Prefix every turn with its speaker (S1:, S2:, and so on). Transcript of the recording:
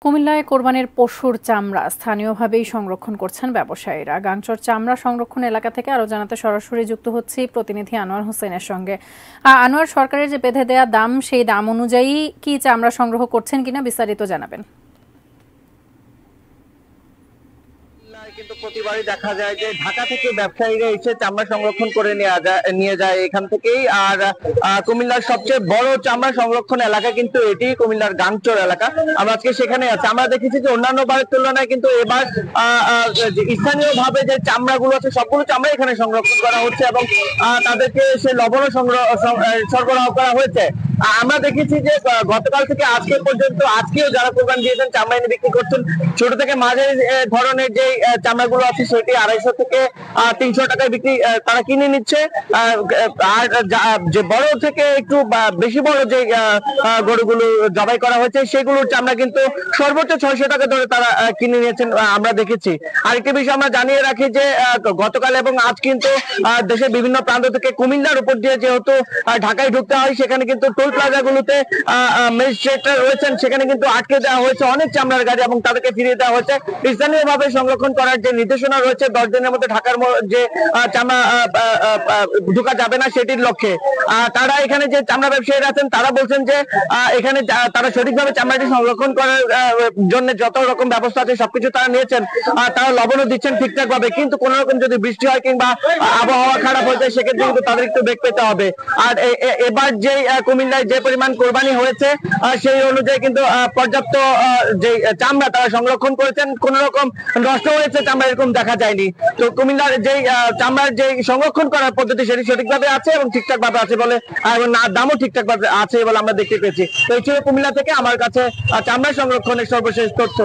S1: কুমিল্লায় কোরবানির পশুর চামড়া স্থানীয়ভাবেই সংরক্ষণ করছেন ব্যবসায়ীরা। গাংচর চামড়া সংরক্ষণ এলাকা থেকে আরো জানাতে সরাসরি যুক্ত হচ্ছি প্রতিনিধি আনোয়ার হোসেনের সঙ্গে। আনোয়ার, সরকারের যে বেঁধে দেয়া দাম, সেই দাম অনুযায়ী কি চামড়া সংগ্রহ করছেন কিনা বিস্তারিত জানাবেন।
S2: কিন্তু প্রতিবারই দেখা যায় যে ঢাকা থেকে ব্যবসায়ীরা এসে চামড়া সংরক্ষণ করে নিয়ে যায় এখান থেকেই। আর কুমিল্লার সবচেয়ে বড় চামড়া সংরক্ষণ এলাকা কিন্তু এটি কুমিল্লার গাংচর এলাকা। আমরা আজকে সেখানে আছি। আমরা দেখেছি যে অন্যান্য বারের তুলনায় কিন্তু এবার স্থানীয় ভাবে যে চামড়াগুলো আছে সবগুলো চামড়া এখানে সংরক্ষণ করা হচ্ছে এবং তাদেরকে সে লবণও সরবরাহ করা হয়েছে। আমরা দেখেছি যে গতকাল থেকে আজকে পর্যন্ত আজকেও যারা কোরবানি দিয়েছেন চামড়া এনে বিক্রি করছেন। ছোট থেকে মাঝারি ধরনের যে চামড়াগুলো আছে সেটি 250 থেকে 300 টাকায় বিক্রি তারা কিনে নিচ্ছে। আর যে বড় থেকে একটু বেশি বড় যে গরুগুলো জবাই করা হয়েছে সেগুলোর চামড়া কিন্তু সর্বোচ্চ 600 টাকা ধরে তারা কিনে নিয়েছেন আমরা দেখেছি। আরেকটি বিষয় আমরা জানিয়ে রাখি যে গতকাল এবং আজ কিন্তু দেশের বিভিন্ন প্রান্ত থেকে কুমিল্লার উপর দিয়ে যেহেতু ঢাকায় ঢুকতে হয়, সেখানে কিন্তু টোল প্লাজা গুলোতে ম্যাজিস্ট্রেটরা রয়েছেন, সেখানে কিন্তু আটকে দেওয়া হয়েছে অনেক চামড়ার গাড়ি এবং তাদেরকে ফিরিয়ে দেওয়া হয়েছে। স্থানীয়ভাবে সংরক্ষণ করার যে নির্দেশনা রয়েছে 10 দিনের মধ্যে ঢাকার যে চামড়া ঢোকা যাবে না সেটির লক্ষ্যে তারা এখানে যে চামড়া ব্যবসায়ীরা আছেন তারা বলছেন যে এখানে তারা সঠিকভাবে চামড়াটি সংরক্ষণ করার জন্য যত রকম ব্যবস্থা আছে সবকিছু তারা নিয়েছেন। তারা লবণও দিচ্ছেন ঠিকঠাক ভাবে, কিন্তু কোন রকম যদি বৃষ্টি হয় কিংবা আবহাওয়া খারাপ হয়ে যায় সেক্ষেত্রে কিন্তু তাদের একটু বেগ পেতে হবে। আর এবার যে কুমিল্লায় যে পরিমাণ কোরবানি হয়েছে সেই অনুযায়ী কিন্তু পর্যাপ্ত যে চামড়া তারা সংরক্ষণ করেছেন, কোন রকম নষ্ট হয়েছে চামড়া এরকম দেখা যায়নি। তো কুমিল্লার যে চামড়ার যে সংরক্ষণ করার পদ্ধতি সেটি সঠিকভাবে আছে এবং ঠিকঠাক ভাবে আছে বলে, এবং দামও ঠিকঠাক ভাবে আছে বলে আমরা দেখতে পেয়েছি। তো এই ছিল কুমিল্লা থেকে আমার কাছে চামড়া সংরক্ষণের সর্বশেষ তথ্য।